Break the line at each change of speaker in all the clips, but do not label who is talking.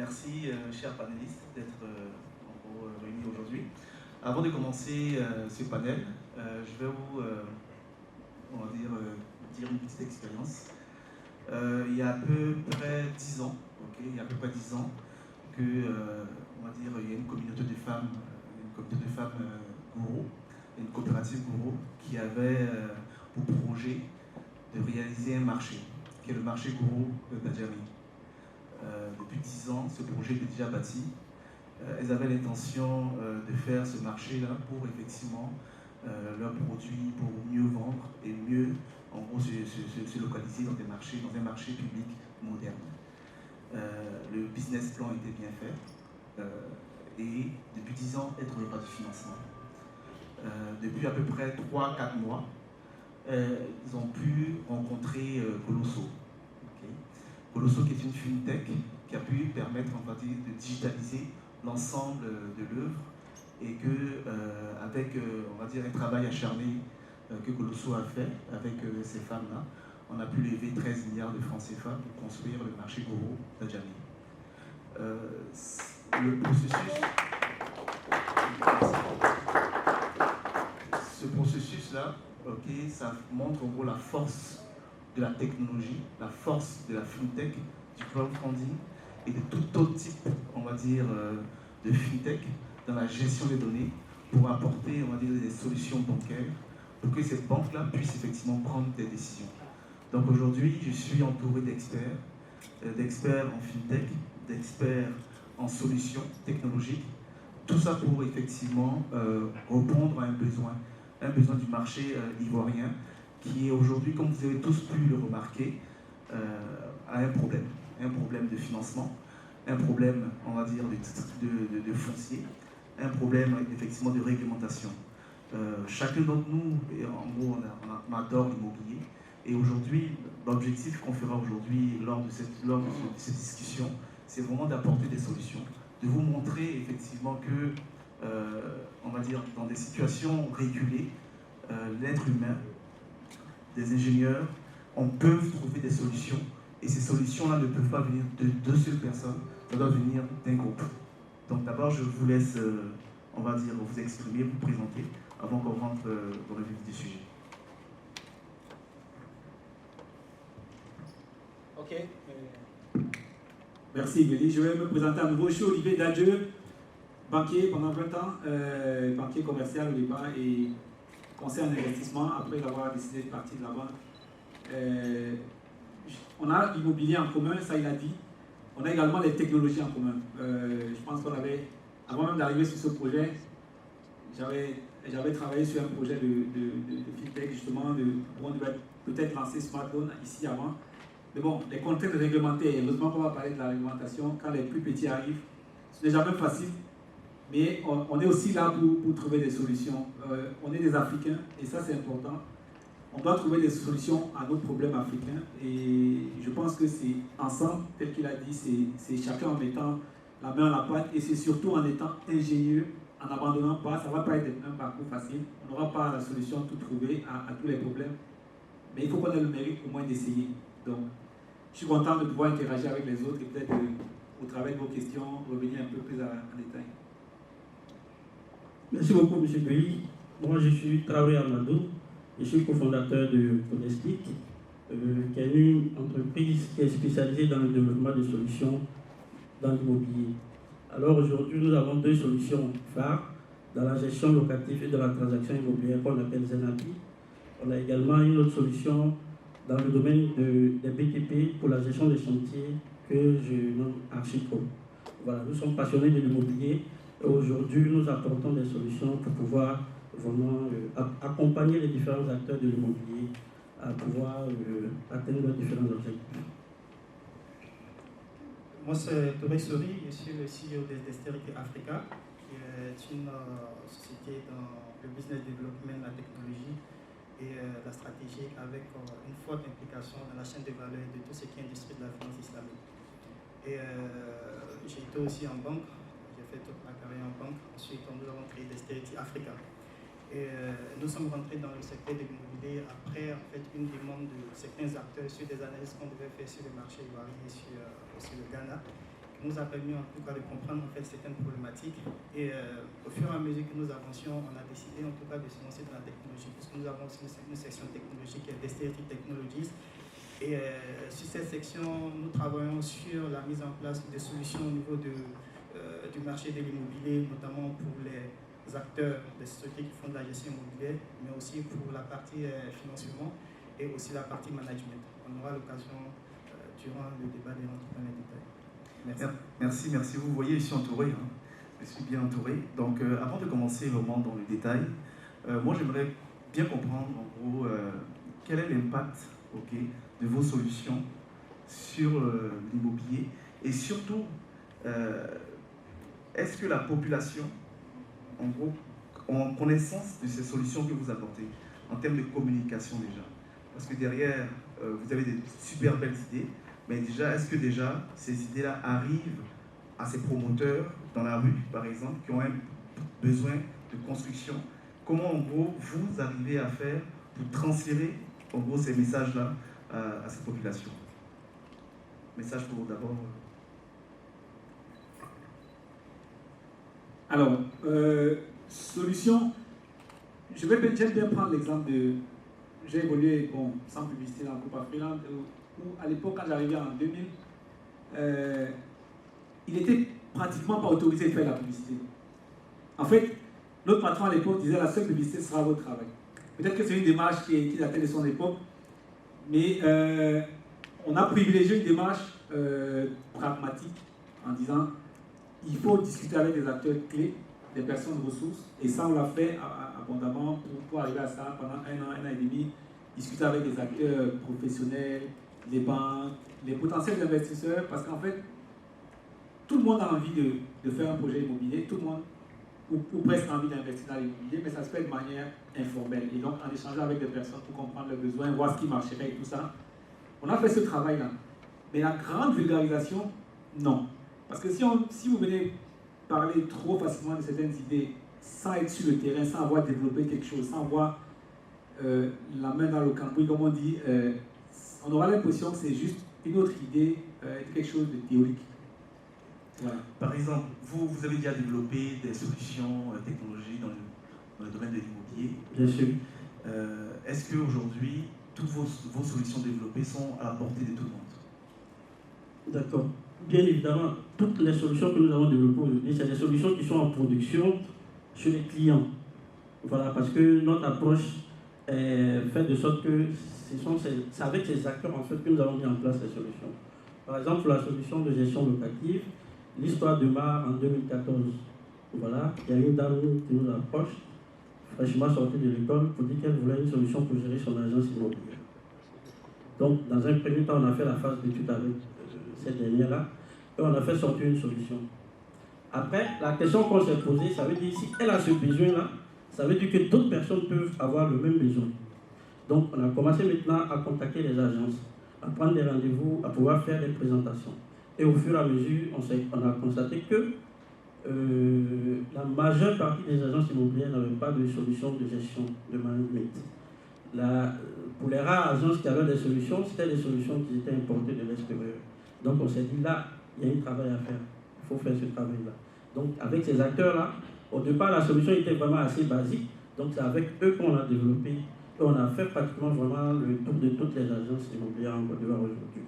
merci, chers panélistes, d'être réunis aujourd'hui. Avant de commencer ce panel, je vais vous dire une petite expérience. Il y a à peu près 10 ans, il y a à peu près 10 ans, que, il y a une communauté de femmes, gourou, une coopérative gourou, qui avait pour projet de réaliser un marché, qui est le marché gourou de Badjami. Depuis 10 ans, ce projet était déjà bâti. Elles avaient l'intention de faire ce marché-là pour effectivement leurs produits, pour mieux vendre et mieux, en gros, se localiser dans un marché public moderne. Le business plan était bien fait et depuis 10 ans, elles ne trouvaient pas de financement. Depuis à peu près 3-4 mois, ils ont pu rencontrer Colosso. Colosso qui est une fintech qui a pu permettre de digitaliser l'ensemble de l'œuvre et que avec un travail acharné que Colosso a fait avec ces femmes-là, on a pu lever 13 milliards de francs CFA pour construire le marché gourou d'Adjami. Ce processus-là, ça montre en gros la force de la technologie, la force de la fintech, du crowdfunding et de tout autre type, de fintech dans la gestion des données pour apporter, des solutions bancaires pour que ces banques-là puissent effectivement prendre des décisions. Donc aujourd'hui, je suis entouré d'experts en fintech, d'experts en solutions technologiques, tout ça pour effectivement répondre à un besoin du marché ivoirien qui est aujourd'hui, comme vous avez tous pu le remarquer, a un problème de financement, un problème, de foncier, un problème effectivement de réglementation. Chacun d'entre nous, en gros, on adore l'immobilier. Et aujourd'hui, l'objectif qu'on fera aujourd'hui lors de cette discussion, c'est vraiment d'apporter des solutions, de vous montrer effectivement que, dans des situations régulées, l'être humain, des ingénieurs, on peut trouver des solutions. Et ces solutions-là ne peuvent pas venir de deux seules personnes, ça doit venir d'un groupe. Donc d'abord, je vous laisse, vous exprimer, vous présenter, avant qu'on rentre dans le vif du sujet.
Ok. Merci, Béli. Je vais me présenter à nouveau. Je suis Olivier Dadjeu, banquier pendant 20 ans, banquier commercial au départ et conseiller en investissement après avoir décidé de partir de la banque. On a l'immobilier en commun, ça il a dit. On a également les technologies en commun. Je pense qu'on avait, avant même d'arriver sur ce projet, j'avais travaillé sur un projet de fintech justement, où on devait peut-être lancer Smartphone ici avant. Mais bon, les contraintes réglementaires, heureusement qu'on va parler de la réglementation, quand les plus petits arrivent, ce n'est jamais facile, mais on est aussi là pour trouver des solutions. On est des Africains, et ça c'est important. On doit trouver des solutions à nos problèmes africains, et je pense que c'est ensemble, tel qu'il a dit, c'est chacun en mettant la main à la pâte, et c'est surtout en étant ingénieux, en n'abandonnant pas. Ça ne va pas être un parcours facile, on n'aura pas la solution tout trouvée à tous les problèmes, mais il faut qu'on ait le mérite au moins d'essayer. Donc, je suis content de pouvoir interagir avec les autres et peut-être au travers de vos questions, revenir un peu plus en détail.
Merci beaucoup, M. Pays. Moi, je suis Traoré Amadou, je suis cofondateur de Podestic, qui est une entreprise qui est spécialisée dans le développement de solutions dans l'immobilier. Alors aujourd'hui, nous avons deux solutions phares dans la gestion locative et dans la transaction immobilière qu'on appelle Zenapi. On a également une autre solution dans le domaine des BTP pour la gestion des chantiers que je nomme Archico. Voilà, nous sommes passionnés de l'immobilier et aujourd'hui nous apportons des solutions pour pouvoir vraiment accompagner les différents acteurs de l'immobilier à pouvoir atteindre leurs différents objectifs.
Moi c'est Touré Sori, je suis le CEO d'Esterity Africa, qui est une société dans le business development, la technologie et la stratégie avec une forte implication dans la chaîne de valeur de tout ce qui est industrie de la finance islamique. Et j'ai été aussi en banque, j'ai fait toute ma carrière en banque, ensuite nous avons créé Esterity Africa. Et nous sommes rentrés dans le secteur de l'immobilier après une demande de certains acteurs sur des analyses qu'on devait faire sur le marché ivoirien et sur le Ghana, qui nous a permis en tout cas de comprendre en fait certaines problématiques. Et au fur et à mesure que nous avancions, on a décidé en tout cas de se lancer dans la technologie, puisque nous avons aussi une section technologique qui est Dexterity Technologies. Et sur cette section, nous travaillons sur la mise en place des solutions au niveau du marché de l'immobilier, notamment pour les acteurs des sociétés qui font de la gestion immobilière, mais aussi pour la partie financement et aussi la partie management. On aura l'occasion durant le débat de rentrer dans les détails.
Merci. Merci. Vous voyez, je suis entouré. Hein. Je suis bien entouré. Donc, avant de commencer vraiment dans le détail, moi, j'aimerais bien comprendre, en gros, quel est l'impact de vos solutions sur l'immobilier et surtout, est-ce que la population, en gros, a connaissance de ces solutions que vous apportez en termes de communication déjà? Parce que derrière, vous avez des super belles idées, mais déjà, est-ce que déjà ces idées-là arrivent à ces promoteurs dans la rue, par exemple, qui ont un besoin de construction? Comment, en gros, vous arrivez à faire pour transférer, en gros, ces messages-là à cette population? Message pour d'abord...
Alors, solution, j'aime bien prendre l'exemple de... J'ai évolué, bon, sans publicité dans le groupe Afriland, où à l'époque, quand j'arrivais en 2000, il n'était pratiquement pas autorisé de faire la publicité. En fait, notre patron à l'époque disait la seule publicité sera votre travail. Peut-être que c'est une démarche qui datait de son époque, mais on a privilégié une démarche pragmatique en disant il faut discuter avec des acteurs clés, des personnes ressources, et ça on l'a fait abondamment pour arriver à ça pendant un an et demi, discuter avec des acteurs professionnels, les banques, les potentiels investisseurs, parce qu'en fait, tout le monde a envie de faire un projet immobilier, tout le monde, ou presque envie d'investir dans l'immobilier, mais ça se fait de manière informelle. Et donc, en échangeant avec des personnes pour comprendre leurs besoins, voir ce qui marcherait et tout ça, on a fait ce travail-là. Mais la grande vulgarisation, non. Parce que si vous venez parler trop facilement de certaines idées, sans être sur le terrain, sans avoir développé quelque chose, sans avoir la main dans le cambouis, comme on dit, on aura l'impression que c'est juste une autre idée, quelque chose de théorique. Voilà.
Par exemple, vous avez déjà développé des solutions technologiques dans le domaine de l'immobilier.
Bien sûr.
Est-ce qu'aujourd'hui, toutes vos solutions développées sont à la portée de tout le monde?
D'accord. Bien évidemment, toutes les solutions que nous avons développées aujourd'hui, c'est des solutions qui sont en production chez les clients. Voilà, parce que notre approche est faite de sorte que c'est avec ces acteurs en fait que nous avons mis en place les solutions. Par exemple, la solution de gestion locative, l'histoire démarre en 2014. Voilà, il y a une dame qui nous approche, fraîchement sortie de l'école, pour dire qu'elle voulait une solution pour gérer son agence immobilière. Donc, dans un premier temps, on a fait la phase d'étude avec cette dernière-là, et on a fait sortir une solution. Après, la question qu'on s'est posée, ça veut dire si elle a ce besoin-là, ça veut dire que d'autres personnes peuvent avoir le même besoin. Donc, on a commencé maintenant à contacter les agences, à prendre des rendez-vous, à pouvoir faire des présentations. Et au fur et à mesure, on a constaté que la majeure partie des agences immobilières n'avaient pas de solution de gestion de management. Pour les rares agences qui avaient des solutions, c'était des solutions qui étaient importées de l'extérieur. Donc on s'est dit là, il y a un travail à faire. Il faut faire ce travail-là. Donc avec ces acteurs-là, au départ, la solution était vraiment assez basique. Donc c'est avec eux qu'on a développé. Et on a fait pratiquement vraiment le tour de toutes les agences immobilières en Côte d'Ivoire aujourd'hui.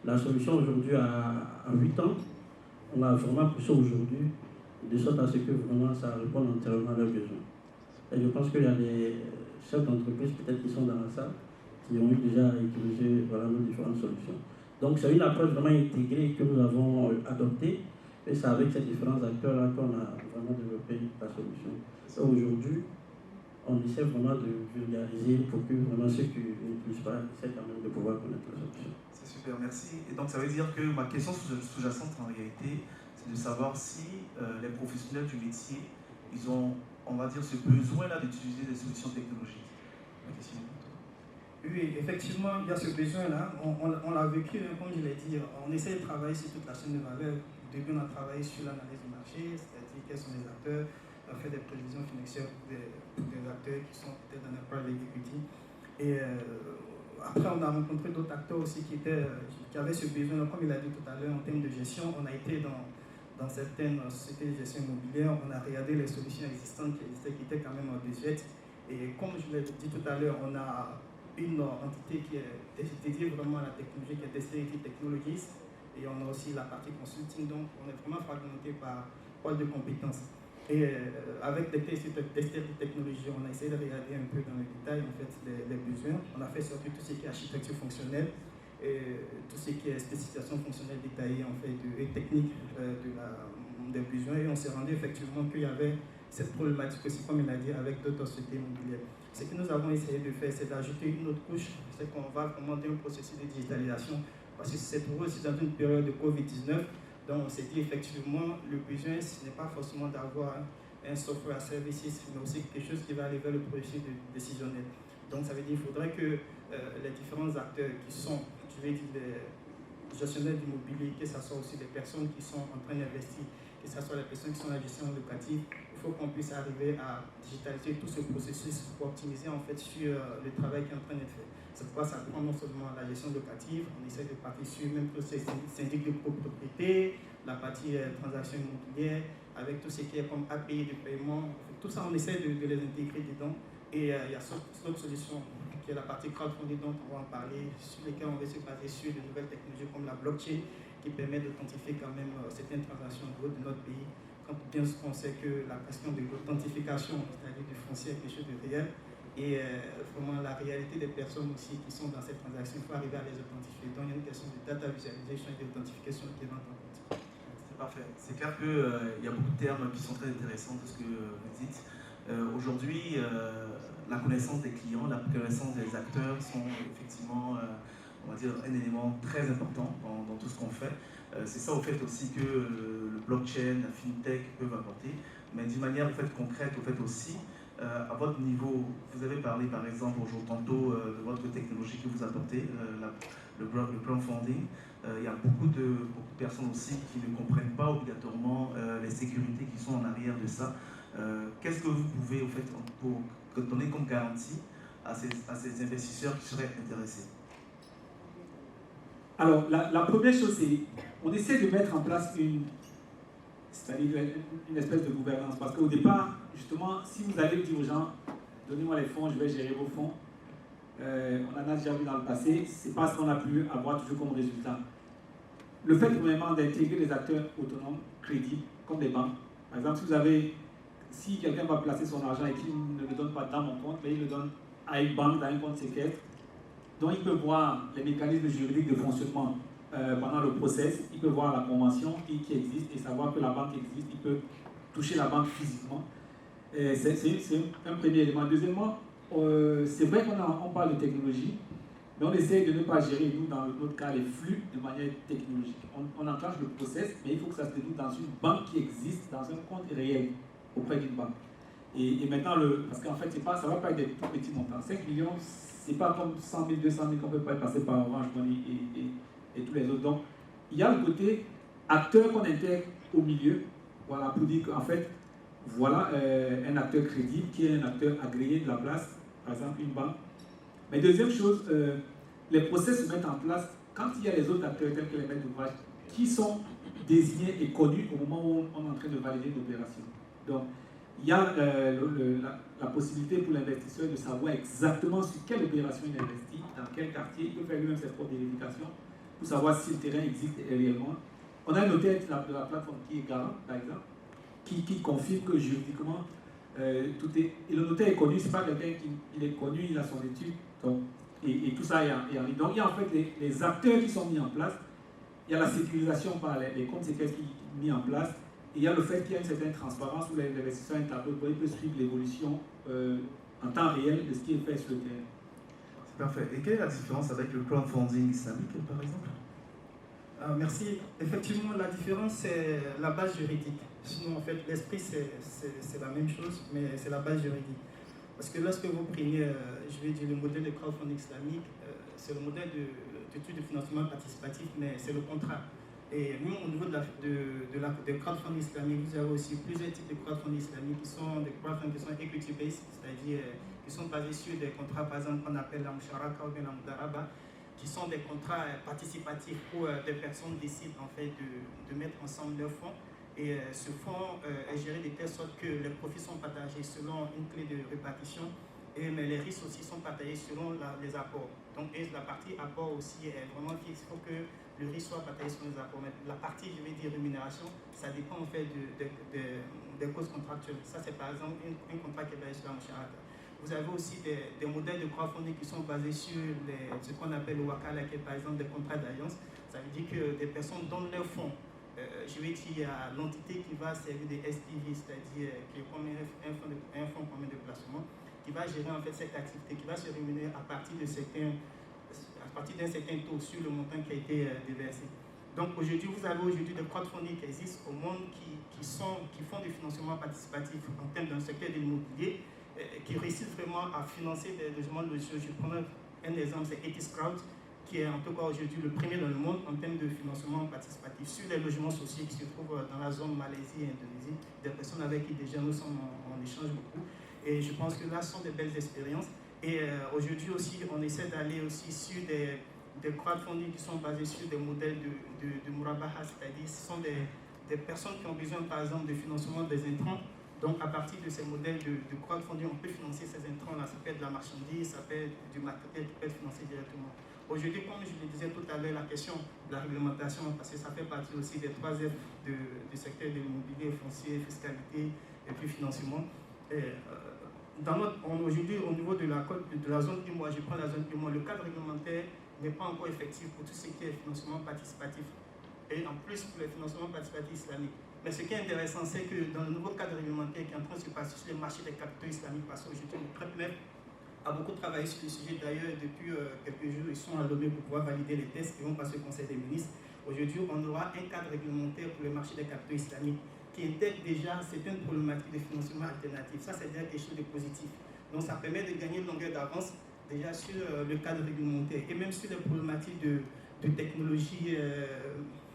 La solution aujourd'hui a 8 ans. On a vraiment poussé aujourd'hui, de sorte à ce que vraiment ça réponde entièrement à leurs besoins. Et je pense qu'il y a des chefs d'entreprise peut-être qui sont dans la salle, qui ont eu déjà utilisé voilà, nos différentes solutions. Donc c'est une approche vraiment intégrée que nous avons adoptée, et c'est avec ces différents acteurs-là qu'on a vraiment développé la solution. Et aujourd'hui, on essaie vraiment de vulgariser pour que vraiment ceux qui n'utilisent pas essaient quand même de pouvoir connaître la solution.
C'est super, merci. Et donc ça veut dire que ma question sous-jacente en réalité, c'est de savoir si les professionnels du métier, ils ont, on va dire, ce besoin-là d'utiliser des solutions technologiques. Ma question.
Oui, effectivement, il y a ce besoin-là. On l'a vécu, comme je l'ai dit, on essaie de travailler sur toute la chaîne de valeur. Au début, on a travaillé sur l'analyse du marché, c'est-à-dire quels sont les acteurs, on a fait des prévisions financières pour des acteurs qui sont peut-être dans la private equity. Et après, on a rencontré d'autres acteurs aussi qui avaient ce besoin, comme il a dit tout à l'heure, en termes de gestion. On a été dans certaines sociétés de gestion immobilière, on a regardé les solutions existantes qui étaient quand même désuètes. Et comme je l'ai dit tout à l'heure, on a une entité qui est dédiée vraiment à la technologie, qui est Dexterity Technologies. Et on a aussi la partie consulting, donc on est vraiment fragmenté par pôle de compétences. Et avec Dexterity Technologies, on a essayé de regarder un peu dans le détail en fait, les besoins. On a fait surtout tout ce qui est architecture fonctionnelle, et tout ce qui est spécification fonctionnelle détaillée en fait, et technique des besoins. Et on s'est rendu effectivement qu'il y avait cette problématique aussi, comme il a dit, avec d'autres sociétés immobilières. Ce que nous avons essayé de faire, c'est d'ajouter une autre couche, c'est qu'on va commander un processus de digitalisation, parce que c'est pour eux aussi dans une période de Covid-19. Donc on s'est dit effectivement, le besoin, ce n'est pas forcément d'avoir un software à services, mais aussi quelque chose qui va aller vers le processus décisionnel. Donc ça veut dire qu'il faudrait que les différents acteurs qui sont, je vais dire, les gestionnaires d'immobilier, que ce soit aussi les personnes qui sont en train d'investir, que ce soit les personnes qui sont en gestion locative, il faut qu'on puisse arriver à digitaliser tout ce processus pour optimiser en fait sur le travail qui est en train d'être fait. C'est pourquoi ça prend non seulement la gestion locative, on essaie de partir sur même tous ces syndics de copropriété, la partie transaction immobilière, avec tout ce qui est comme API de paiement, tout ça on essaie de les intégrer dedans. Et il y a d'autres solutions qui est la partie crowdfunding dont on va en parler, sur lesquelles on va se baser sur de nouvelles technologies comme la blockchain qui permet d'authentifier quand même certaines transactions de notre pays. Quand bien on sait que la question de l'authentification, c'est-à-dire du foncier, est quelque chose de réel. Et vraiment la réalité des personnes aussi qui sont dans cette transaction, il faut arriver à les authentifier. Donc il y a une question de data visualization et d'authentification qui rentre en compte.
C'est parfait. C'est clair qu'il y a beaucoup de termes qui sont très intéressants de ce que vous dites. Aujourd'hui, la connaissance des clients, la connaissance des acteurs sont effectivement, on va dire, un élément très important dans tout ce qu'on fait. C'est ça au fait aussi que le blockchain, la fintech peuvent apporter, mais d'une manière au fait, concrète, au fait aussi, à votre niveau, vous avez parlé par exemple aujourd'hui tantôt de votre technologie que vous apportez, le crowdfunding. Il y a beaucoup de personnes aussi qui ne comprennent pas obligatoirement les sécurités qui sont en arrière de ça. Qu'est-ce que vous pouvez au fait, pour donner comme garantie à ces investisseurs qui seraient intéressés?
Alors, la première chose, c'est on essaie de mettre en place c'est-à-dire une espèce de gouvernance. Parce qu'au départ, justement, si vous allez dire aux gens, donnez-moi les fonds, je vais gérer vos fonds, on en a déjà vu dans le passé, c'est pas ce qu'on a pu avoir toujours comme résultat. Le fait, premièrement, d'intégrer des acteurs autonomes, crédibles, comme des banques. Par exemple, si quelqu'un va placer son argent et qu'il ne le donne pas dans mon compte, mais il le donne à une banque, dans un compte séquestre, donc il peut voir les mécanismes juridiques de fonctionnement pendant le process, il peut voir la convention qui existe et savoir que la banque existe, il peut toucher la banque physiquement. C'est un premier élément. Deuxièmement, c'est vrai qu'on parle de technologie, mais on essaie de ne pas gérer, nous, dans notre cas, les flux de manière technologique. On enclenche le process, mais il faut que ça se déroule dans une banque qui existe, dans un compte réel, auprès d'une banque. Et maintenant, parce qu'en fait, ça ne va pas être des tout petits montants. 5 millions, c'est pas comme 100 000, 200 000 qu'on peut pas passer par Orange Money et tous les autres. Donc, il y a le côté acteur qu'on intègre au milieu, voilà, pour dire qu'en fait, voilà un acteur crédible qui est un acteur agréé de la place, par exemple une banque. Mais deuxième chose, les process se mettent en place quand il y a les autres acteurs tels que les maîtres d'ouvrage qui sont désignés et connus au moment où on est en train de valider l'opération. Donc, il y a la possibilité pour l'investisseur de savoir exactement sur quelle opération il investit, dans quel quartier, il peut faire lui-même ses propres vérifications pour savoir si le terrain existe réellement. On a un notaire de la plateforme qui est garant, par exemple, qui confirme que juridiquement, tout est... Et le notaire est connu, ce n'est pas quelqu'un qui est connu, il a son étude, donc, et tout ça est en ligne. Donc il y a en fait les acteurs qui sont mis en place, il y a la sécurisation par les comptes séquestres qui sont mis en place, et il y a le fait qu'il y a une certaine transparence où l'investisseur a un tableau il peut suivre l'évolution en temps réel de ce qui est fait sur le terrain.
C'est parfait. Et quelle est la différence avec le crowdfunding islamique, par exemple?
Merci. Effectivement, la différence, c'est la base juridique. Sinon, en fait, l'esprit, c'est la même chose, mais c'est la base juridique. Parce que lorsque vous prenez, je vais dire, le modèle de crowdfunding islamique, c'est le modèle de financement participatif, mais c'est le contrat. Et nous, au niveau de crowdfunding islamique, vous avez aussi plusieurs types de crowdfunding islamique qui sont des crowdfunding qui sont equity-based, c'est-à-dire qui qui sont basés sur des contrats, par exemple, qu'on appelle la Moucharaka ou bien la Moudaraba, qui sont des contrats participatifs où des personnes décident en fait de mettre ensemble leurs fonds. Et ce fonds est géré de telle sorte que les profits sont partagés selon une clé de répartition, mais les risques aussi sont partagés selon les apports. Donc la partie apport aussi est vraiment fixe. Il faut que le risque soit partagé sur les apports. Mais la partie, je vais dire, rémunération, ça dépend en fait des causes contractuelles. Ça, c'est par exemple un contrat qui est basé sur la Moucharaka. Vous avez aussi des modèles de crowdfunding qui sont basés sur ce qu'on appelle le Wakala, qui est par exemple des contrats d'alliance. Ça veut dire que des personnes donnent leurs fonds. Je vais dire qu'il y a l'entité qui va servir de SPV, c'est-à-dire qui est comme un fonds commun de placement, qui va gérer en fait cette activité, qui va se rémunérer à partir d'un certain taux sur le montant qui a été déversé. Donc aujourd'hui, vous avez aujourd'hui des crowdfunding qui existent au monde qui font du financement participatif en termes d'un secteur de l'immobilier, qui réussissent vraiment à financer des logements sociaux. Je prends un exemple, c'est Etis Crowd, qui est en tout cas aujourd'hui le premier dans le monde en termes de financement participatif sur les logements sociaux qui se trouvent dans la zone Malaisie et Indonésie, des personnes avec qui déjà nous sommes en échange beaucoup. Et je pense que là, ce sont des belles expériences. Et aujourd'hui aussi, on essaie d'aller aussi sur des crowdfunding qui sont basés sur des modèles de Murabaha, c'est-à-dire ce sont des personnes qui ont besoin par exemple de financement des intrants. Donc à partir de ces modèles de crowdfunding, on peut financer ces intrants-là. Ça peut être de la marchandise, ça peut être du matériel qui peut être financé directement. Aujourd'hui, comme je le disais tout à l'heure, la question de la réglementation, parce que ça fait partie aussi des 3 F du secteur de l'immobilier, foncier, fiscalité et puis financement. Aujourd'hui, au niveau de la zone IMOA, je prends la zone IMOA, le cadre réglementaire n'est pas encore effectif pour tout ce qui est financement participatif. Et en plus pour les financements participatifs islamiques. Mais ce qui est intéressant, c'est que dans le nouveau cadre réglementaire qui est en train de se passer sur les marchés des capitaux islamiques, parce qu'aujourd'hui, le PREPNEF a beaucoup travaillé sur le sujet. D'ailleurs, depuis quelques jours, ils sont à Lomé pour pouvoir valider les tests qui vont passer au Conseil des ministres. Aujourd'hui, on aura un cadre réglementaire pour le marché des capitaux islamiques qui intègre déjà certaines problématiques de financement alternatif. Ça, c'est déjà quelque chose de positif. Donc, ça permet de gagner une longueur d'avance déjà sur le cadre réglementaire et même sur les problématiques de technologie,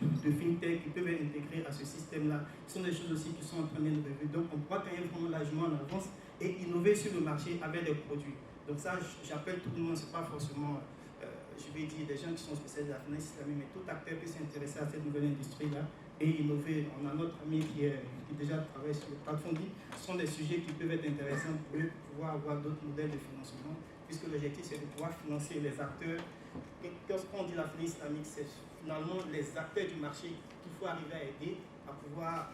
de fintech qui peuvent être intégrées à ce système-là. Ce sont des choses aussi qui sont en train d'être revues. Donc, on pourra gagner vraiment largement en avance et innover sur le marché avec des produits. Donc ça, j'appelle tout le monde, ce n'est pas forcément, je vais dire, des gens qui sont spécialisés de la finance islamique, mais tout acteur peut s'intéresser à cette nouvelle industrie-là et innover. On a notre ami qui déjà travaille sur le crowdfunding. Ce sont des sujets qui peuvent être intéressants pour eux, pouvoir avoir d'autres modèles de financement, puisque l'objectif, c'est de pouvoir financer les acteurs. Lorsqu'on dit la finance islamique, c'est finalement les acteurs du marché qu'il faut arriver à aider à pouvoir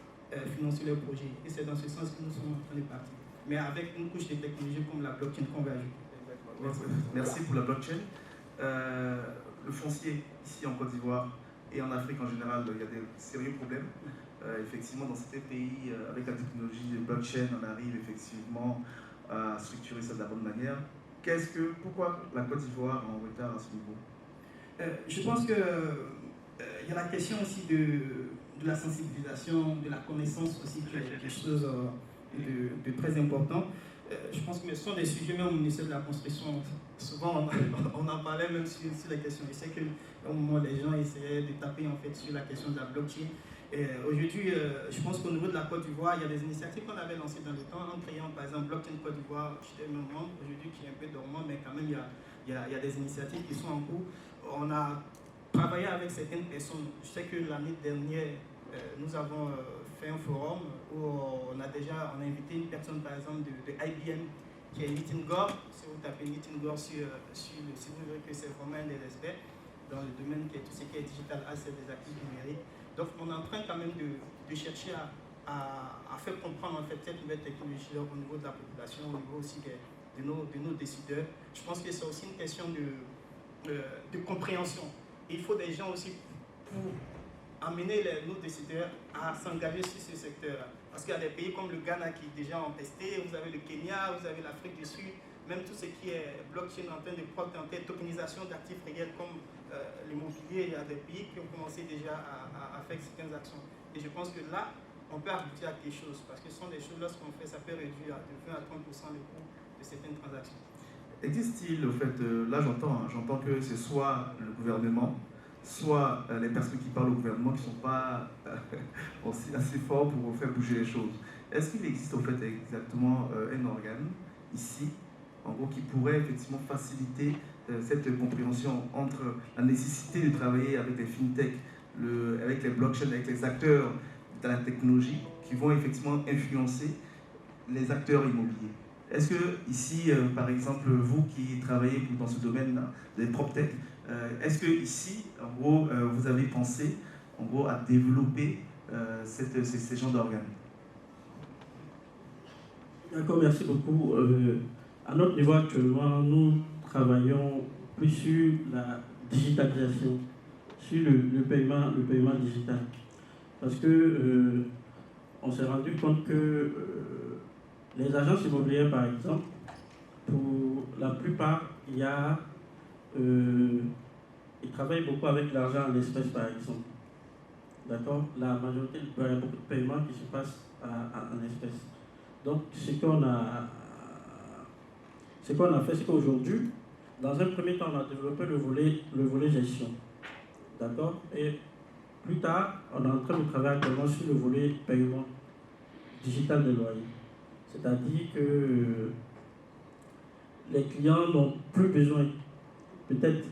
financer leurs projets. Et c'est dans ce sens que nous sommes en train de partir. Mais avec une couche de technologie comme la blockchain qu'on va ajouter.
Merci pour la blockchain. Le foncier, ici en Côte d'Ivoire et en Afrique en général, il y a des sérieux problèmes. Effectivement, dans certains pays, avec la technologie de blockchain, on arrive effectivement à structurer ça de la bonne manière. Pourquoi la Côte d'Ivoire est en retard à ce niveau?
Je pense qu'il y a la question aussi de la sensibilisation, de la connaissance aussi, qui est quelque chose de très important. Je pense que ce sont des sujets, même au ministère de la Construction, souvent on en parlait même sur la question. Je sais qu'au moment les gens essayaient de taper en fait sur la question de la blockchain. Aujourd'hui, je pense qu'au niveau de la Côte d'Ivoire, il y a des initiatives qu'on avait lancées dans le temps en créant par exemple Blockchain Côte d'Ivoire. J'étais même membre aujourd'hui qui est un peu dormant, mais quand même il y a des initiatives qui sont en cours. On a travaillé avec certaines personnes. Je sais que l'année dernière, nous avons fait un forum où on a invité une personne par exemple de IBM qui est Nitin Gore. Si vous tapez Nitin Gore sur le site, vous verrez que c'est vraiment un des experts dans le domaine qui est tout ce qui est digital asset, des actifs numériques. Donc on est en train quand même de chercher à faire comprendre en fait cette nouvelle technologie au niveau de la population, au niveau aussi de nos décideurs. Je pense que c'est aussi une question de compréhension. Et il faut des gens aussi pour amener nos décideurs à s'engager sur ce secteur-là. Parce qu'il y a des pays comme le Ghana qui déjà ont testé, vous avez le Kenya, vous avez l'Afrique du Sud, même tout ce qui est blockchain en train de prendre en tête, tokenisation d'actifs réels comme l'immobilier, il y a des pays qui ont commencé déjà à faire certaines actions. Et je pense que là, on peut aboutir à quelque chose, parce que ce sont des choses, lorsqu'on fait, ça peut réduire de 20 à 30% le coût de certaines transactions.
Existe-t-il, au fait, là j'entends que c'est soit le gouvernement, soit les personnes qui parlent au gouvernement qui ne sont pas assez forts pour faire bouger les choses. Est-ce qu'il existe au fait exactement un organe ici en gros, qui pourrait effectivement faciliter cette compréhension entre la nécessité de travailler avec les fintech, avec les blockchains, avec les acteurs de la technologie qui vont effectivement influencer les acteurs immobiliers. Est-ce que ici, par exemple, vous qui travaillez dans ce domaine des PropTech, est-ce que ici, en gros, vous avez pensé, en gros, à développer ces genres d'organes?
D'accord, merci beaucoup. À notre niveau actuellement, nous travaillons plus sur la digitalisation, sur le paiement digital. Parce que on s'est rendu compte que les agences immobilières, par exemple, pour la plupart, ils travaillent beaucoup avec l'argent en espèces, par exemple. D'accord? La majorité, il y a beaucoup de paiements qui se passent en espèces. Donc, ce qu'on a fait, c'est qu'aujourd'hui, dans un premier temps, on a développé le volet gestion. D'accord? Et plus tard, on est en train de travailler actuellement sur le volet paiement digital des loyers. C'est-à-dire que les clients n'ont plus besoin, peut-être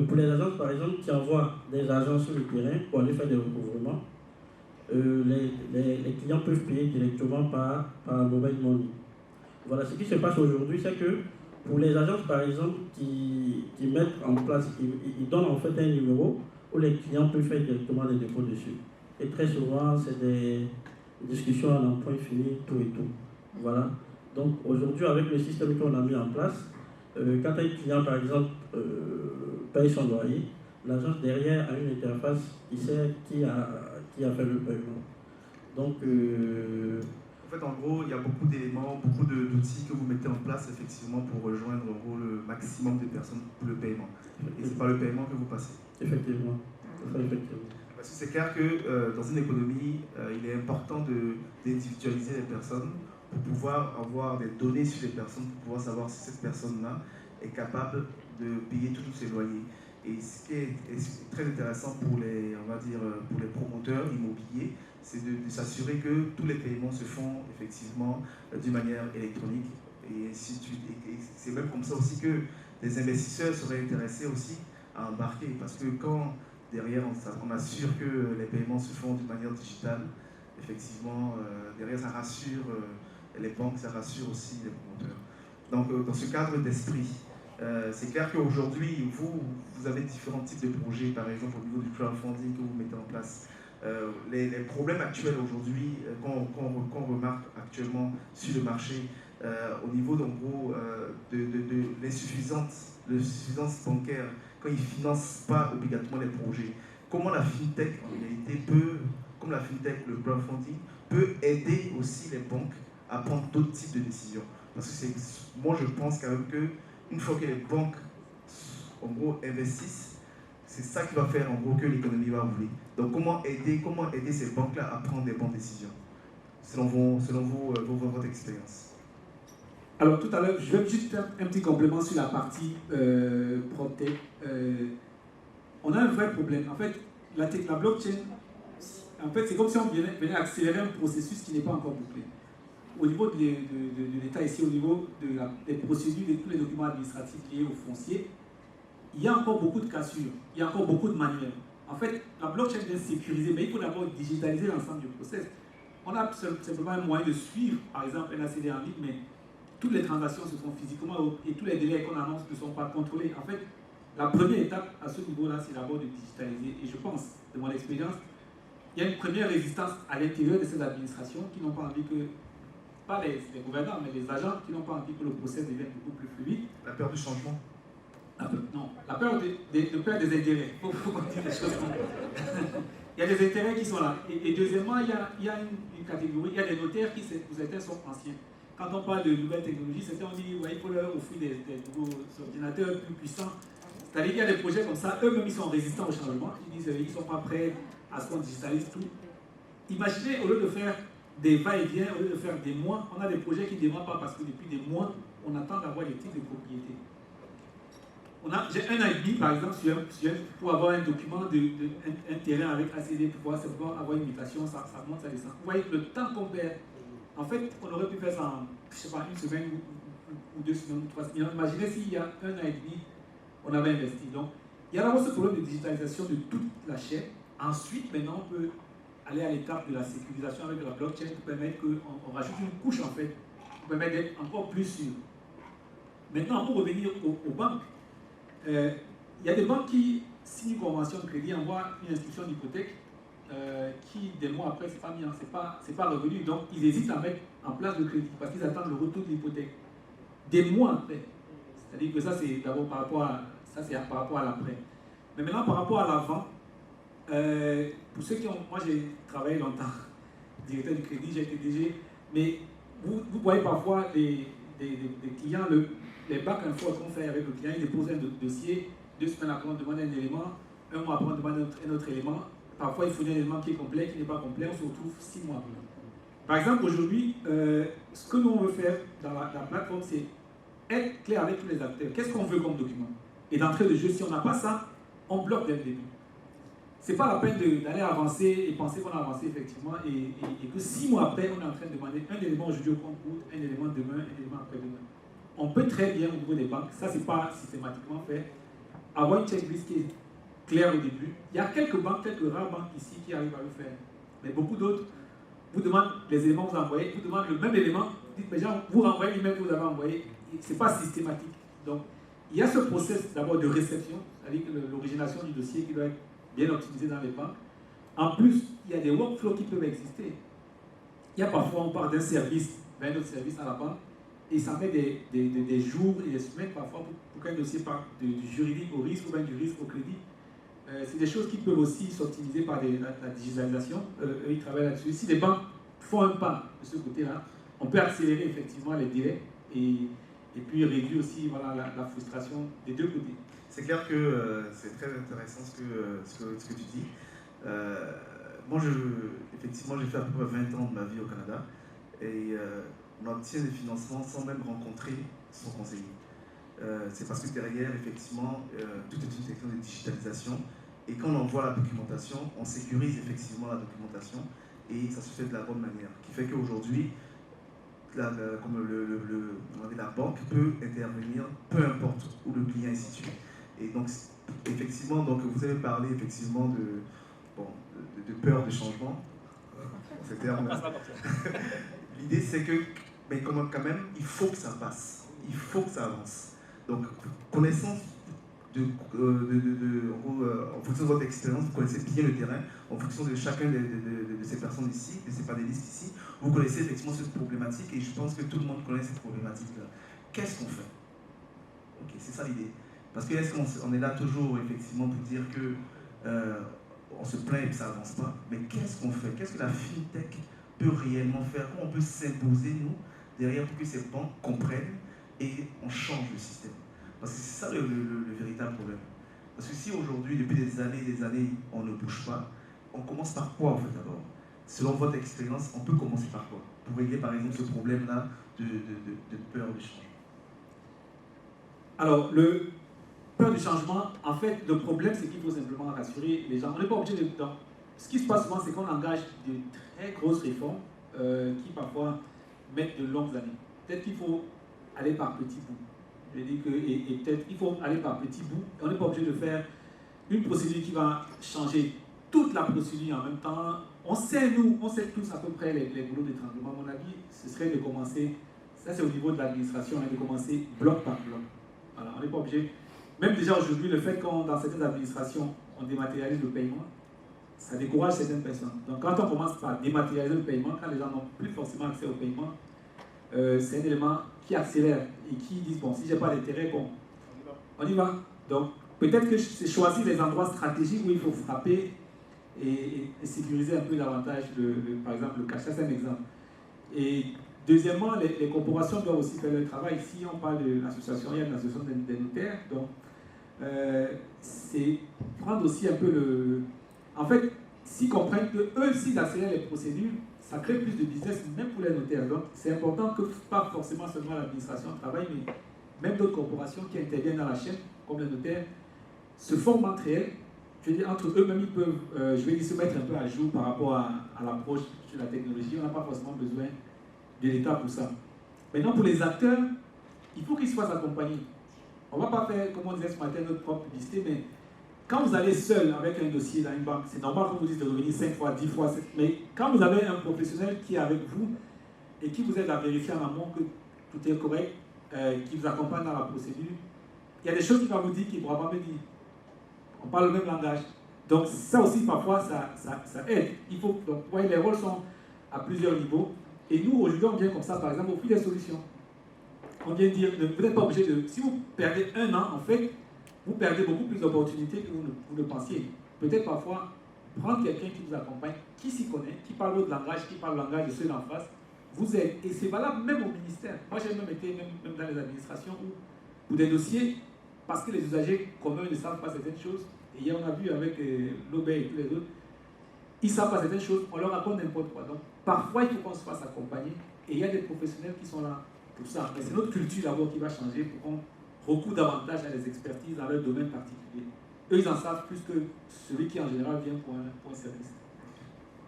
pour les agences par exemple qui envoient des agents sur le terrain pour aller faire des recouvrements, les clients peuvent payer directement par mobile money. Voilà, ce qui se passe aujourd'hui, c'est que pour les agences par exemple qui mettent en place, ils donnent en fait un numéro où les clients peuvent faire directement des dépôts dessus. Et très souvent, c'est des discussions à l'emploi infini, tout et tout. Voilà. Donc aujourd'hui, avec le système qu'on a mis en place, quand un client, par exemple, paye son loyer, l'agence derrière a une interface, il sait qui a fait le paiement. Donc,
en fait, en gros, il y a beaucoup d'éléments, beaucoup d'outils que vous mettez en place effectivement pour rejoindre en gros, le maximum de personnes pour le paiement. Et c'est par le paiement que vous passez.
Effectivement. Effectivement.
Parce que c'est clair que dans une économie, il est important d'individualiser les personnes pour pouvoir avoir des données sur les personnes, pour pouvoir savoir si cette personne-là est capable de payer tous ses loyers. Et ce qui est très intéressant pour les, on va dire, pour les promoteurs immobiliers, c'est de s'assurer que tous les paiements se font effectivement d'une manière électronique. Et ainsi de suite. Et c'est même comme ça aussi que les investisseurs seraient intéressés aussi à embarquer. Parce que quand derrière on assure que les paiements se font d'une manière digitale, effectivement, derrière ça rassure les banques, ça rassure aussi les promoteurs. Donc dans ce cadre d'esprit, c'est clair qu'aujourd'hui, vous avez différents types de projets, par exemple au niveau du crowdfunding que vous mettez en place. Les problèmes actuels aujourd'hui, qu'on remarque actuellement sur le marché, au niveau de l'insuffisance bancaire, quand ils ne financent pas obligatoirement les projets, comment la fintech, en réalité, comme la fintech, le crowdfunding, peut aider aussi les banques à prendre d'autres types de décisions. Parce que moi, je pense quand même qu'une fois que les banques, en gros, investissent, c'est ça qui va faire, en gros, que l'économie va rouler. Donc, comment aider ces banques-là à prendre des bonnes décisions, selon votre expérience?
Alors, tout à l'heure, je vais juste faire un petit complément sur la partie PropTech. On a un vrai problème. En fait, la blockchain, en fait, c'est comme si on venait accélérer un processus qui n'est pas encore bouclé. Au niveau de l'État ici, au niveau des procédures, de tous les documents administratifs liés au foncier, il y a encore beaucoup de cassures, il y a encore beaucoup de manuels. En fait, la blockchain vient sécuriser, mais il faut d'abord digitaliser l'ensemble du process. On a simplement un moyen de suivre, par exemple, un ACD en ligne, mais toutes les transactions se font physiquement et tous les délais qu'on annonce ne sont pas contrôlés. En fait, la première étape à ce niveau-là, c'est d'abord de digitaliser. Et je pense, de mon expérience, il y a une première résistance à l'intérieur de ces administrations qui n'ont pas envie que, pas les gouvernants, mais les agents qui n'ont pas envie que le process devienne beaucoup plus fluide.
La peur du changement?
Non, la peur de perdre des intérêts. Il faut pas dire les choses comme ça. Il y a des intérêts qui sont là. Et deuxièmement, il y a une catégorie, il y a des notaires qui, pour certains, sont anciens. Quand on parle de nouvelles technologies, certains ont dit ouais, il faut leur offrir des nouveaux ordinateurs plus puissants. C'est-à-dire qu'il y a des projets comme ça, eux-mêmes ils sont résistants au changement. Ils disent qu'ils ne sont pas prêts à ce qu'on digitalise tout. Imaginez, au lieu de faire des va-et-vient, au lieu de faire des mois, on a des projets qui ne démarrent pas parce que depuis des mois, on attend d'avoir des titres de propriété. J'ai un an et demi, par exemple, pour avoir un document un terrain avec ACD, pour pouvoir simplement avoir une mutation, ça monte, ça descend. Vous voyez le temps qu'on perd. En fait, on aurait pu faire ça en, je sais pas, une semaine ou 2 semaines, ou 3 semaines. Imaginez s'il y a 1 an et demi, on avait investi. Donc, il y a d'abord ce problème de digitalisation de toute la chaîne. Ensuite, maintenant, on peut aller à l'étape de la sécurisation avec la blockchain pour permettre qu'on rajoute une couche, en fait, pour permettre d'être encore plus sûr. Maintenant, pour revenir aux banques, il y a des banques qui signent une convention de crédit, envoient une instruction d'hypothèque qui, des mois après, c'est pas revenu. Donc, ils hésitent à mettre en place le crédit parce qu'ils attendent le retour de l'hypothèque. Des mois après. C'est-à-dire que ça, c'est d'abord par rapport à l'après. Mais maintenant, par rapport à l'avant, pour ceux qui ont... Moi, j'ai travaillé longtemps, directeur du crédit, j'ai été DG, mais vous voyez parfois des clients, les back and forth qu'on fait avec le client, ils déposent un dossier, 2 semaines après, on demande un élément, 1 mois après, on demande un autre élément. Parfois, il faut un élément qui est complet, qui n'est pas complet, on se retrouve 6 mois après. Par exemple, aujourd'hui, ce que nous, on veut faire dans la plateforme, c'est être clair avec tous les acteurs. Qu'est-ce qu'on veut comme document? Et d'entrée de jeu, si on n'a pas ça, on bloque dès le début. Ce n'est pas la peine d'aller avancer et penser qu'on a avancé effectivement et que 6 mois après, on est en train de demander un élément aujourd'hui au compte, un élément demain, un élément après-demain. On peut très bien, au niveau des banques, ça c'est pas systématiquement fait, avoir une checklist qui est claire au début. Il y a quelques rares banques ici qui arrivent à le faire. Mais beaucoup d'autres vous demandent les éléments que vous envoyez, vous demandent le même élément, vous dites, mais genre, vous renvoyez l'email que vous avez envoyé. Ce n'est pas systématique. Donc, il y a ce process d'abord de réception, c'est-à-dire l'origination du dossier qui doit être bien optimisé dans les banques. En plus, il y a des workflows qui peuvent exister. Il y a parfois, on part d'un service vers un autre service à la banque, et ça met des jours et des semaines parfois pour qu'un dossier parte du juridique au risque ou bien du risque au crédit. C'est des choses qui peuvent aussi s'optimiser par la digitalisation. Eux, ils travaillent là-dessus. Si les banques font un pas de ce côté-là, on peut accélérer effectivement les délais et puis réduire aussi voilà, la frustration des deux côtés.
C'est clair que c'est très intéressant ce que tu dis. Moi, effectivement, j'ai fait à peu près 20 ans de ma vie au Canada et on obtient des financements sans même rencontrer son conseiller. C'est parce que derrière, effectivement, tout est une question de digitalisation et quand on envoie la documentation, on sécurise effectivement la documentation et ça se fait de la bonne manière. Qui fait qu'aujourd'hui, la banque peut intervenir peu importe où le client est situé. Et donc, effectivement, donc, vous avez parlé effectivement de peur de changement. C'est terme. L'idée, c'est que, mais quand même, il faut que ça passe. Il faut que ça avance. Donc, connaissance en fonction de votre expérience, vous connaissez bien le terrain, en fonction de chacun de ces personnes ici, de ces panélistes ici, vous connaissez effectivement cette problématique et je pense que tout le monde connaît cette problématique-là. Qu'est-ce qu'on fait? Ok, c'est ça l'idée. Parce que est-ce qu'on est là toujours effectivement pour dire que on se plaint et que ça n'avance pas, mais qu'est-ce qu'on fait? Qu'est-ce que la FinTech peut réellement faire? Comment on peut s'imposer, nous, derrière pour que ces banques comprennent et on change le système? Parce que c'est ça le véritable problème. Parce que si aujourd'hui, depuis des années, on ne bouge pas, on commence par quoi en fait d'abord? Selon votre expérience, on peut commencer par quoi? Pour régler par exemple ce problème-là de peur du changement.
Alors, le peur du changement, en fait, le problème c'est qu'il faut simplement rassurer les gens. On n'est pas obligé de... Donc, ce qui se passe souvent, c'est qu'on engage de très grosses réformes qui parfois mettent de longues années. Peut-être qu'il faut aller par petits bouts. Je dis que, et peut-être il faut aller par petits bouts. On n'est pas obligé de faire une procédure qui va changer toute la procédure en même temps. On sait tous à peu près les boulots d'étranglement. À mon avis, ce serait de commencer, ça c'est au niveau de l'administration, de commencer bloc par bloc. Voilà, on n'est pas obligé. Même déjà aujourd'hui, le fait qu'on, dans certaines administrations, on dématérialise le paiement, ça décourage certaines personnes. Donc quand on commence par dématérialiser le paiement, quand les gens n'ont plus forcément accès au paiement, c'est un élément qui accélère et qui dit, bon, si je n'ai pas d'intérêt, bon, on y va. Donc, peut-être que c'est choisir les endroits stratégiques où il faut frapper et sécuriser un peu davantage, par exemple, le cash. Ça, c'est un exemple. Et deuxièmement, les corporations doivent aussi faire leur travail. Ici, on parle de l'association, il y a une association des notaires. Donc, c'est prendre aussi un peu le... En fait, s'ils comprennent qu'eux, s'ils accélèrent les procédures, ça crée plus de business, même pour les notaires. Donc, c'est important que pas forcément seulement l'administration travaille, mais même d'autres corporations qui interviennent dans la chaîne, comme les notaires, se forment entre elles. Je veux dire, entre eux-mêmes, ils peuvent, se mettre un peu à jour par rapport à l'approche sur la technologie. On n'a pas forcément besoin de l'État pour ça. Maintenant, pour les acteurs, il faut qu'ils se fassent accompagner. On ne va pas faire, comme on disait ce matin, notre propre publicité, mais quand vous allez seul avec un dossier dans une banque, c'est normal qu'on vous dise de revenir 5 fois, 10 fois, mais quand vous avez un professionnel qui est avec vous et qui vous aide à vérifier en amont que tout est correct, qui vous accompagne dans la procédure, il y a des choses qu'il va vous dire qu'il ne pourra pas me dire. On parle le même langage. Donc ça aussi, parfois, ça aide. Il faut, donc, vous voyez, les rôles sont à plusieurs niveaux. Et nous, aujourd'hui, on vient comme ça, par exemple, au prix des solutions. On vient dire, vous n'êtes pas obligé de... Si vous perdez un an, en fait, vous perdez beaucoup plus d'opportunités que vous ne pensiez. Peut-être parfois, prendre quelqu'un qui vous accompagne, qui s'y connaît, qui parle votre langage, qui parle le langage de ceux d'en face, vous aide. Et c'est valable même au ministère. Moi, j'ai même été même dans les administrations où, pour des dossiers, parce que les usagers communs ne savent pas certaines choses, et hier on a vu avec l'Obey et tous les autres, ils ne savent pas certaines choses, on leur raconte n'importe quoi. Donc, parfois, il faut qu'on se fasse accompagner, et il y a des professionnels qui sont là pour ça. Mais c'est notre culture d'abord qui va changer pour qu'on recourt davantage à des expertises dans leur domaine particulier. Eux, ils en savent plus que celui qui, en général, vient pour un service.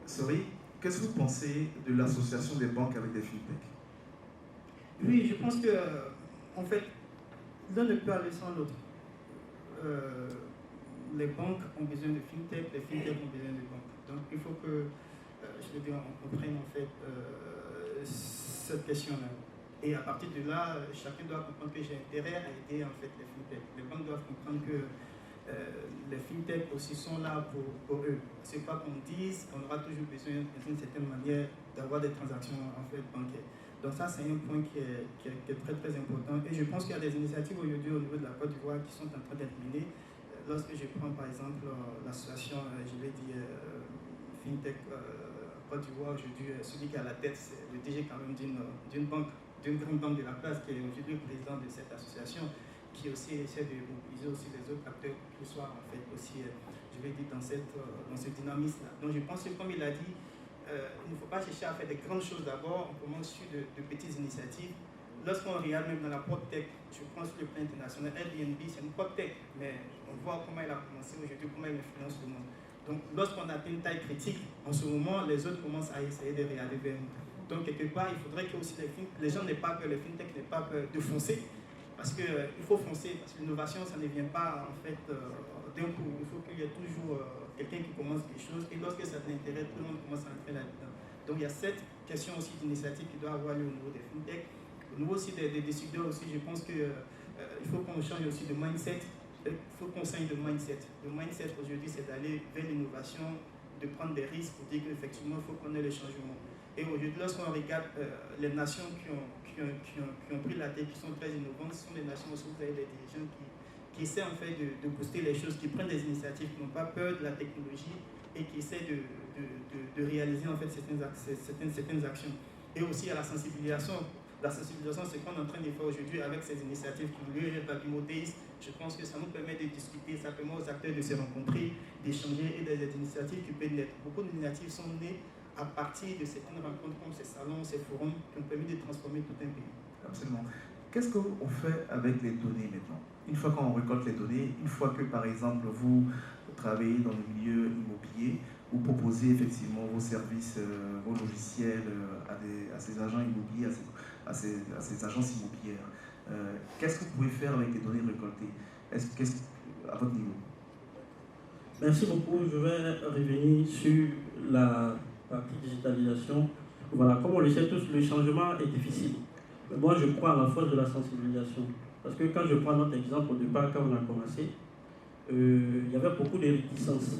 Sori, qu'est-ce que vous pensez de l'association des banques avec des fintechs?
Oui, je pense que, en fait, l'un ne peut aller sans l'autre. Les banques ont besoin de fintech, les fintechs ont besoin de banques. Donc, il faut que, je veux dire, on comprenne en fait cette question-là. Et à partir de là, chacun doit comprendre que j'ai intérêt à aider en fait les fintechs. Les banques doivent comprendre que les fintechs aussi sont là pour eux. C'est pas qu'on dise qu'on aura toujours besoin d'une certaine manière d'avoir des transactions en fait bancaires. Donc ça, c'est un point qui est très très important. Et je pense qu'il y a des initiatives aujourd'hui au niveau de la Côte d'Ivoire qui sont en train d'être menées. Lorsque je prends par exemple l'association, je vais dire FinTech Côte d'Ivoire, aujourd'hui, celui qui est à la tête, c'est le DG quand même d'une banque, d'une grande banque de la place, qui est aujourd'hui le président de cette association, qui aussi essaie de mobiliser aussi les autres acteurs qui soient en fait aussi, je vais dire, dans ce dynamisme-là. Donc je pense que comme il a dit, il ne faut pas chercher à faire des grandes choses d'abord, on commence sur de petites initiatives. Lorsqu'on regarde même dans la PropTech, je pense sur le plan international, Airbnb c'est une PropTech, mais on voit comment elle a commencé aujourd'hui, comment elle influence le monde. Donc lorsqu'on atteint une taille critique, en ce moment, les autres commencent à essayer de regarder vers nous. Donc quelque part, il faudrait que aussi les gens n'aient pas peur, les fintechs n'aient pas peur de foncer, parce qu'il faut foncer, parce que l'innovation, ça ne vient pas en fait d'un coup. Il faut qu'il y ait toujours quelqu'un qui commence quelque chose, et lorsque ça t'intéresse, tout le monde commence à entrer là-dedans. Donc il y a cette question aussi d'initiative qui doit avoir lieu au niveau des fintechs. Au niveau aussi des décideurs aussi, je pense qu'il faut qu'on change aussi de mindset. Il faut qu'on change de mindset. Le mindset aujourd'hui, c'est d'aller vers l'innovation, de prendre des risques pour dire qu'effectivement, il faut qu'on ait le changement. Et aujourd'hui, lorsqu'on regarde les nations qui ont pris la tête, qui sont très innovantes, ce sont des nations où vous avez des dirigeants qui essaient en fait de booster les choses, qui prennent des initiatives, qui n'ont pas peur de la technologie et qui essaient de réaliser en fait certaines actions. Et aussi à la sensibilisation. La sensibilisation, c'est ce qu'on est en train de faire aujourd'hui avec ces initiatives qui ont lieu, les Babimotéis. Je pense que ça nous permet de discuter, ça permet aux acteurs de se rencontrer, d'échanger et des initiatives qui peuvent naître. Beaucoup d'initiatives sont nées à partir de certaines rencontres comme ces salons, ces forums qui ont permis de transformer tout un pays.
Absolument. Qu'est-ce qu'on fait avec les données maintenant? Une fois qu'on récolte les données, une fois que par exemple vous travaillez dans le milieu immobilier, vous proposez effectivement vos services, vos logiciels à ces agents immobiliers, à ces agences immobilières. Qu'est-ce que vous pouvez faire avec les données récoltées à votre niveau?
Merci beaucoup. Je vais revenir sur la partie digitalisation. Voilà, comme on le sait tous, le changement est difficile. Mais moi, je crois à la force de la sensibilisation. Parce que quand je prends notre exemple au départ, quand on a commencé, il y avait beaucoup de réticences.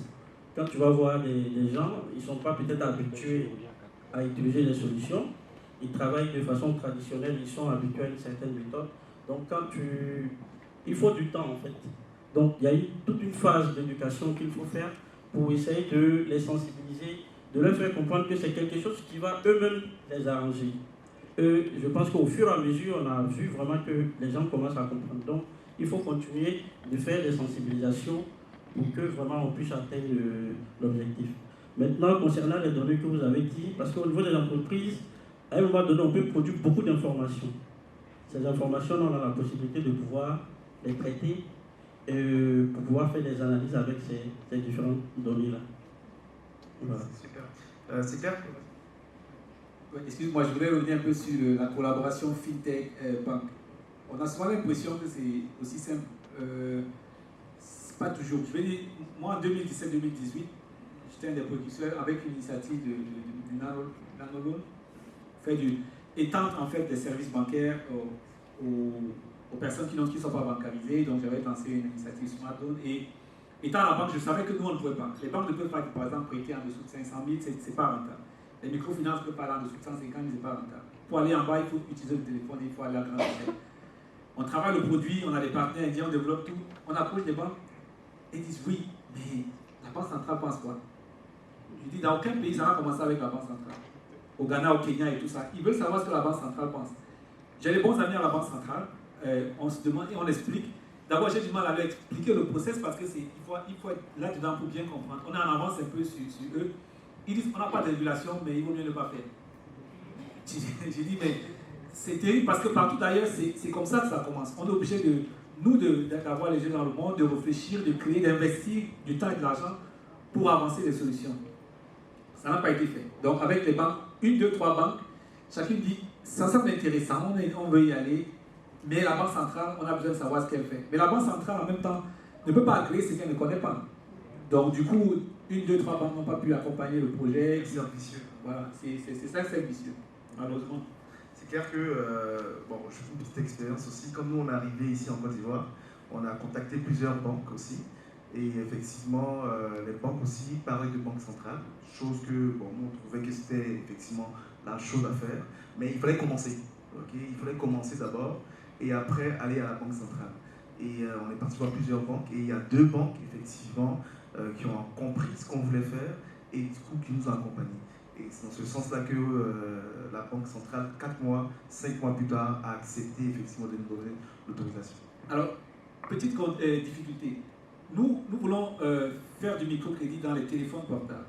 Quand tu vas voir des gens, ils ne sont pas peut-être habitués à utiliser les solutions. Ils travaillent de façon traditionnelle, ils sont habitués à une certaine méthode. Donc il faut du temps en fait. Donc il y a eu toute une phase d'éducation qu'il faut faire pour essayer de les sensibiliser, de leur faire comprendre que c'est quelque chose qui va eux-mêmes les arranger. Je pense qu'au fur et à mesure, on a vu vraiment que les gens commencent à comprendre. Donc il faut continuer de faire des sensibilisations pour que vraiment on puisse atteindre l'objectif. Maintenant, concernant les données que vous avez dit, parce qu'au niveau des entreprises, à un moment donné, on peut produire beaucoup d'informations. Ces informations, on a la possibilité de pouvoir les traiter pour pouvoir faire des analyses avec ces différentes données-là. Voilà.
Super. C'est clair?
Excuse-moi, je voulais revenir un peu sur la collaboration FinTech-Banque. On a souvent l'impression que c'est aussi simple. C'est pas toujours. Je vais dire, moi en 2017-2018, j'étais un des producteurs avec l'initiative du Nanolon, étendre en fait des services bancaires aux personnes qui ne sont pas bancarisées. Donc j'avais lancé une initiative Smart Loan et étant à la banque, je savais que nous on ne pouvait pas. Les banques ne peuvent pas, par exemple, prêter en dessous de 500 000, c'est pas rentable. Les microfinances ne peuvent pas aller en dessous de 150 000, c'est pas rentable. Pour aller en bas, il faut utiliser le téléphone, il faut aller à grande échelle. On travaille le produit, on a des partenaires indiens, on développe tout. On approche des banques et ils disent oui, mais la Banque centrale pense quoi? Je dis dans aucun pays ça va commencer avec la Banque centrale. Au Ghana, au Kenya et tout ça. Ils veulent savoir ce que la Banque centrale pense. J'ai des bons amis à la Banque centrale, on se demande et on explique. D'abord, j'ai du mal à leur expliquer le process parce qu'il faut être là-dedans pour bien comprendre. On est en avance un peu sur eux. Ils disent qu'on n'a pas de régulation, mais il vaut mieux ne pas faire. J'ai dit, mais c'est terrible parce que partout ailleurs, c'est comme ça que ça commence. On est obligé d'avoir les jeunes dans le monde, de réfléchir, de créer, d'investir du temps et de l'argent pour avancer les solutions. Ça n'a pas été fait. Donc avec les banques, 1, 2, 3 banques, chacune dit, ça semble intéressant, on veut y aller, mais la Banque centrale, on a besoin de savoir ce qu'elle fait. Mais la Banque centrale, en même temps, ne peut pas créer ce qu'elle ne connaît pas. Donc du coup, 1, 2, 3 banques n'ont pas pu accompagner le projet.
C'est ambitieux.
Voilà, c'est ça, c'est ambitieux, malheureusement.
C'est clair que, bon, je fais une petite expérience aussi. Comme nous, on est arrivé ici en Côte d'Ivoire, on a contacté plusieurs banques aussi. Et effectivement, les banques aussi parlaient de banque centrale, chose que, bon, nous, on trouvait que c'était effectivement la chose à faire. Mais il fallait commencer. Okay, il fallait commencer d'abord et après aller à la banque centrale. Et on est parti voir plusieurs banques et il y a 2 banques, effectivement, qui ont compris ce qu'on voulait faire et du coup qui nous ont accompagnés. Et c'est dans ce sens-là que la Banque centrale, 4 mois, 5 mois plus tard, a accepté effectivement de nous donner l'autorisation.
Alors, petite difficulté. Nous voulons faire du microcrédit dans les téléphones portables.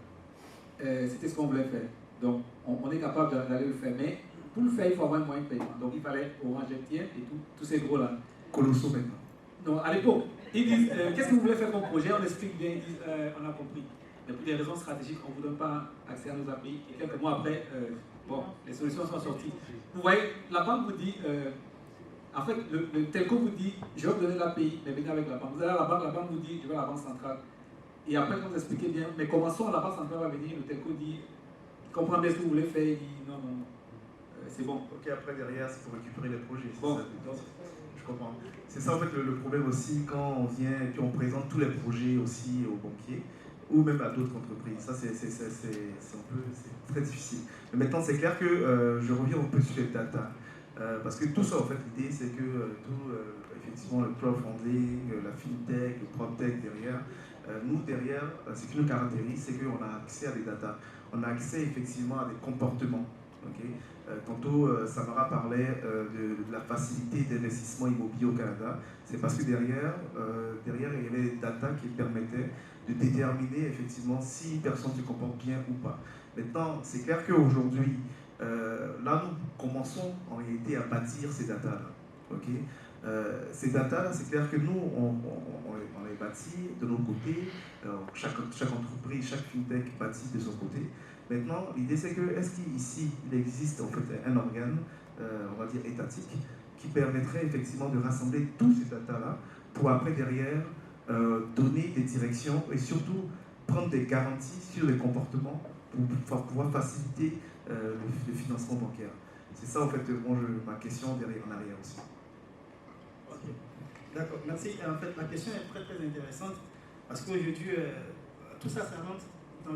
C'était ce qu'on voulait faire. Donc, on est capable d'aller le faire. Mais pour le faire, il faut avoir un moyen de paiement. Donc, il fallait Orange MTN et tous ces gros-là.
Colossaux maintenant.
Non, à l'époque, ils disent qu'est-ce que vous voulez faire comme projet? On explique bien, ils disent on a compris. Mais pour des raisons stratégiques, on ne vous donne pas accès à nos API. Et quelques mois après, bon, les solutions sont sorties. Vous voyez, la banque vous dit, en fait, le telco vous dit, je vais vous donner l'API, mais venez avec la banque. Vous allez à la banque vous dit, je vais à la banque centrale. Et après, quand vous expliquez bien, mais commençons, la banque centrale va venir, le telco dit, il comprend bien ce que vous voulez faire, il dit, non, c'est bon.
Ok, après, derrière, c'est pour récupérer les projets.
Bon,
donc, je comprends. C'est ça, en fait, le problème aussi, quand on vient et puis on présente tous les projets aussi aux banquiers, ou même à d'autres entreprises. Ça, c'est très difficile. Mais maintenant, c'est clair que je reviens un peu sur les data. Parce que tout ça, en fait, l'idée, c'est que effectivement, le crowdfunding, la fintech, le proptech derrière, nous, derrière, ce qui nous caractérise, c'est qu'on a accès à des data. On a accès, effectivement, à des comportements. Okay? Tantôt, Samara parlait de la facilité d'investissement immobilier au Canada. C'est parce que derrière, il y avait des data qui permettaient de déterminer effectivement si une personne se comporte bien ou pas. Maintenant, c'est clair qu'aujourd'hui, là, nous commençons en réalité à bâtir ces data-là. Okay? Ces data-là, c'est clair que nous, on les bâtit de notre côté. Chaque entreprise, chaque fintech bâtit de son côté. Maintenant, l'idée c'est que, est-ce qu'ici, il existe en fait un organe, on va dire étatique, qui permettrait effectivement de rassembler tous ces data-là pour après derrière donner des directions et surtout prendre des garanties sur les comportements pour pouvoir faciliter le financement bancaire. C'est ça en fait ma question derrière en arrière aussi.
Ok, d'accord, merci. En fait, la question est très très intéressante parce qu'aujourd'hui, tout ça, ça rentre dans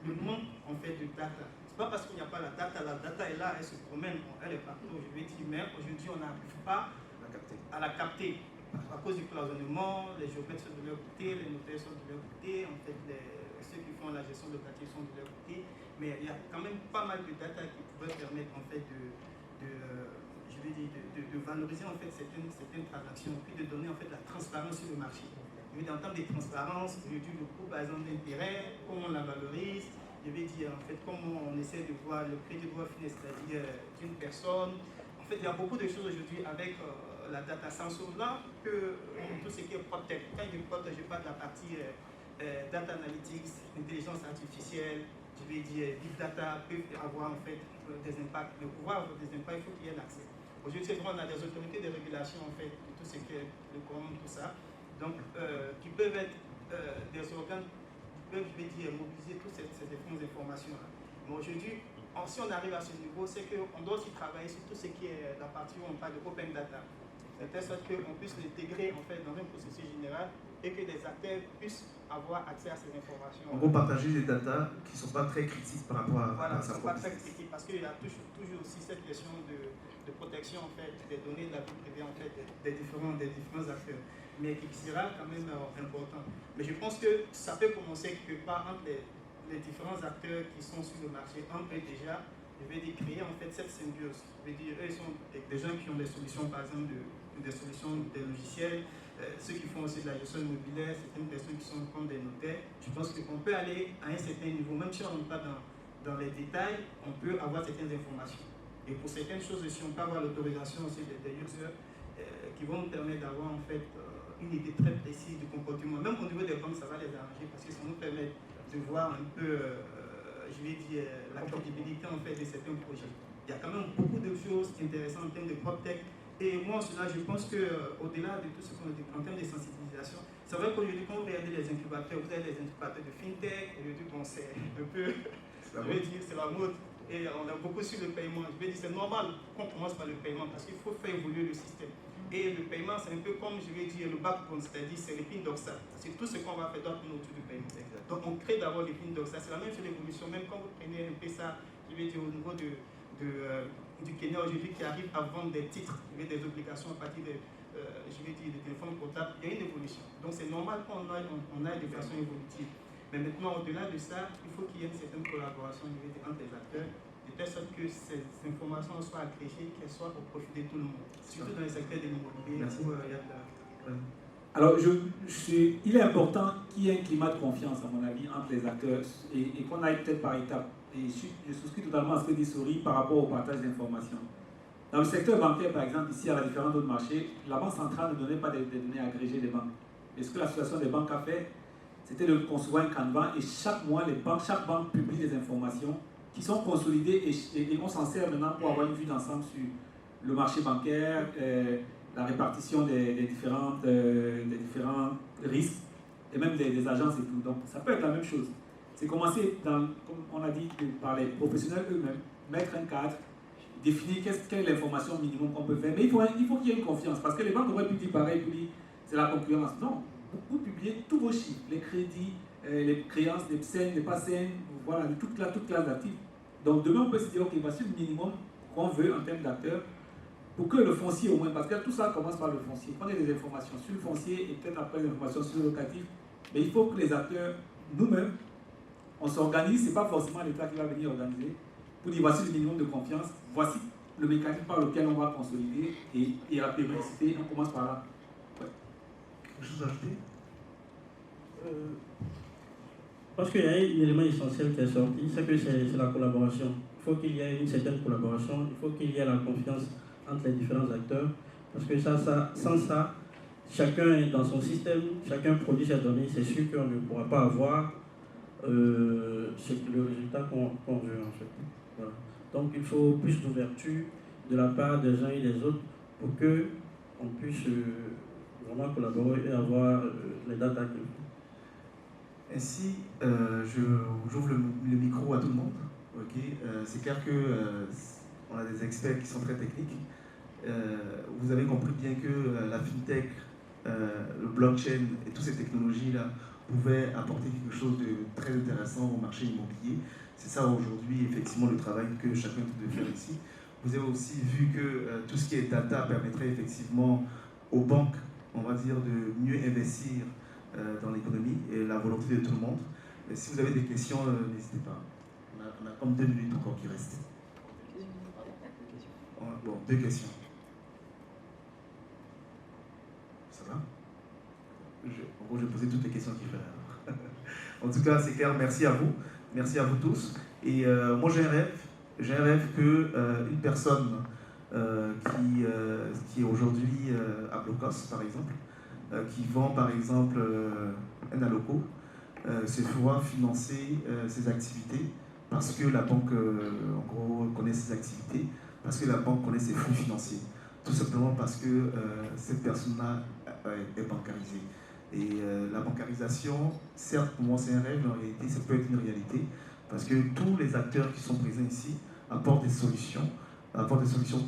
le monde en fait de data. C'est pas parce qu'il n'y a pas la data est là, elle se promène, elle est partout. Je vais dire, mais aujourd'hui on n'arrive pas à la capter. À cause du cloisonnement, les géomètres sont de leur côté, les notaires sont de leur côté, en fait ceux qui font la gestion locative sont de leur côté. Mais il y a quand même pas mal de data qui pourraient permettre en fait de valoriser en fait certaines transactions, puis de donner en fait la transparence sur le marché. En termes de transparence, je dis le coût par exemple d'intérêt, comment on la valorise, je vais dire en fait comment on essaie de voir le crédit droit final, c'est-à-dire d'une personne. En fait, il y a beaucoup de choses aujourd'hui avec la data science là que tout ce qui est PropTech. Quand je parle de la partie data analytics, intelligence artificielle, je vais dire big data peut avoir en fait des impacts. Mais pour pouvoir avoir des impacts, il faut qu'il y ait l'accès. Aujourd'hui, on a des autorités de régulation en fait, de tout ce qui est le commande, tout ça, donc qui peuvent être des organes qui peuvent, je vais dire, mobiliser toutes ces différentes informations-là. Mais aujourd'hui, si on arrive à ce niveau, c'est qu'on doit aussi travailler sur tout ce qui est la partie où on parle de open data, de telle sorte qu'on puisse l'intégrer en fait dans un processus général et que les acteurs puissent avoir accès à ces informations.
On va partager des datas qui ne sont pas très critiques par rapport à
ça.
sa
Voilà, pas très critique parce qu'il y a toujours aussi cette question de protection en fait, des données de la vie privée en fait, des différents acteurs, mais qui sera quand même important. Mais je pense que ça peut commencer quelque part entre les différents acteurs qui sont sur le marché, entre eux déjà, je vais dire, créer en fait cette symbiose. Je vais dire, eux, ils sont des gens qui ont des solutions, par exemple, des solutions des logiciels, ceux qui font aussi de la gestion immobilière, certaines personnes qui sont comme des notaires. Je pense qu'on peut aller à un certain niveau, même si on n'est pas dans les détails, on peut avoir certaines informations. Et pour certaines choses aussi, on peut avoir l'autorisation aussi des users qui vont nous permettre d'avoir en fait une idée très précise du comportement. Même au niveau des banques, ça va les arranger parce que ça nous permet de voir un peu, je vais dire, la crédibilité en fait de certains projets. Il y a quand même beaucoup de choses intéressantes en termes de PropTech. Et moi, cela, je pense qu'au-delà de tout ce qu'on a dit en termes de sensibilisation, c'est vrai qu'aujourd'hui, quand vous regardez les incubateurs, vous avez les incubateurs de FinTech, aujourd'hui, bon, c'est un peu, je vais dire, c'est la mode. Et on a beaucoup sur le paiement. Je vais dire, c'est normal qu'on commence par le paiement parce qu'il faut faire évoluer le système. Et le paiement, c'est un peu comme, je vais dire, le backbone, c'est-à-dire, c'est l'épine dorsale. C'est tout ce qu'on va faire d'autre autour du paiement. Donc, on crée d'abord l'épine dorsale. C'est la même chose l'évolution, même quand vous prenez un peu ça, je vais dire, au niveau du Kenya aujourd'hui qui arrive à vendre des titres, des obligations à partir de, je vais dire, des téléphones portables, il y a une évolution. Donc c'est normal qu'on aille de façon évolutive. Mais maintenant, au-delà de ça, il faut qu'il y ait une certaine collaboration entre les acteurs, de telle sorte que ces informations soient agrégées, qu'elles soient au profit de tout le monde, surtout dans les secteurs de l'immobilier où il y a de la...
Alors, il est important qu'il y ait un climat de confiance, à mon avis, entre les acteurs et qu'on aille peut-être par étapes. Et je souscris totalement à ce que dit Sori par rapport au partage d'informations. Dans le secteur bancaire, par exemple, ici, à la différence d'autres marchés, la Banque centrale ne donnait pas des données agrégées des banques. Et ce que l'association des banques a fait, c'était de concevoir un canevas et chaque mois, chaque banque publie des informations qui sont consolidées et on s'en sert maintenant pour avoir une vue d'ensemble sur le marché bancaire, la répartition des différents risques et même des agences et tout. Donc ça peut être la même chose. C'est commencer, comme on a dit, par les professionnels eux-mêmes, mettre un cadre, définir quelle est l'information minimum qu'on peut faire. Mais il faut qu'il y ait une confiance, parce que les banques auraient pu dire pareil, puis c'est la concurrence. Non, vous publiez tous vos chiffres, les crédits, les créances, les saines, les pas saines, voilà, toute classe d'actifs. Donc demain, on peut se dire, ok, voici le minimum qu'on veut en termes d'acteurs, pour que le foncier au moins, parce que tout ça commence par le foncier. Prenez des informations sur le foncier et peut-être après des informations sur le locatif. Mais il faut que les acteurs, nous-mêmes, on s'organise, ce n'est pas forcément l'État qui va venir organiser, pour dire voici le minimum de confiance, voici le mécanisme par lequel on va consolider et la périodicité, on commence par là. Ouais.
Quelque chose à ajouter?
Parce qu'il y a un élément essentiel qui est sorti, c'est que c'est la collaboration. Il faut qu'il y ait une certaine collaboration, il faut qu'il y ait la confiance entre les différents acteurs, parce que sans ça, chacun est dans son système, chacun produit ses données, c'est sûr qu'on ne pourra pas avoir le résultat qu'on veut en fait. Voilà. Donc il faut plus d'ouverture de la part des uns et des autres pour qu'on puisse vraiment collaborer et avoir les datas qu'il faut.
Ainsi, j'ouvre le micro à tout le monde. Okay. C'est clair qu'on a des experts qui sont très techniques. Vous avez compris bien que la FinTech, le blockchain et toutes ces technologies-là pouvaient apporter quelque chose de très intéressant au marché immobilier. C'est ça aujourd'hui, effectivement, le travail que chacun doit faire ici. Vous avez aussi vu que tout ce qui est data permettrait effectivement aux banques, on va dire, de mieux investir dans l'économie et la volonté de tout le monde. Et si vous avez des questions, n'hésitez pas. On a comme 2 minutes encore qui restent. Bon, 2 questions. Ça va? En gros, je vais poser toutes les questions qu'il fallait. En tout cas, c'est clair. Merci à vous. Merci à vous tous. Et moi, j'ai un rêve. J'ai un rêve qu'une personne qui est aujourd'hui à Blocos, par exemple, qui vend, par exemple, un alloco, se fera financer ses activités parce que la banque, en gros, connaît ses activités. parce que la banque connaît ses flux financiers. Tout simplement parce que cette personne-là est bancarisée. Et la bancarisation, certes, pour moi c'est un rêve, mais en réalité, ça peut être une réalité, parce que tous les acteurs qui sont présents ici apportent des solutions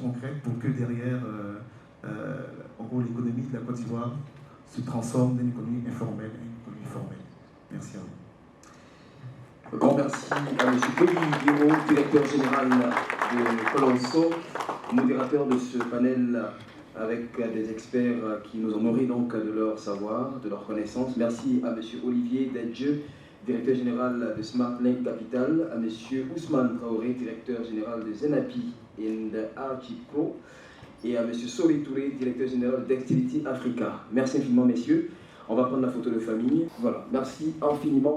concrètes pour que derrière, en gros, l'économie de la Côte d'Ivoire se transforme d'une économie informelle à une économie formelle. Merci à vous.
Un grand merci à M. Poli Guiraud, directeur général de Colonso, modérateur de ce panel avec des experts qui nous ont honorés donc de leur savoir, de leur connaissance. Merci à M. Olivier Dadjeu, directeur général de Smart Link Capital, à M. Ousmane Traoré, directeur général de Zenapi and Archie Pro, et à M. Solé Touré, directeur général d'Activity Africa. Merci infiniment, messieurs. On va prendre la photo de famille. Voilà, merci infiniment.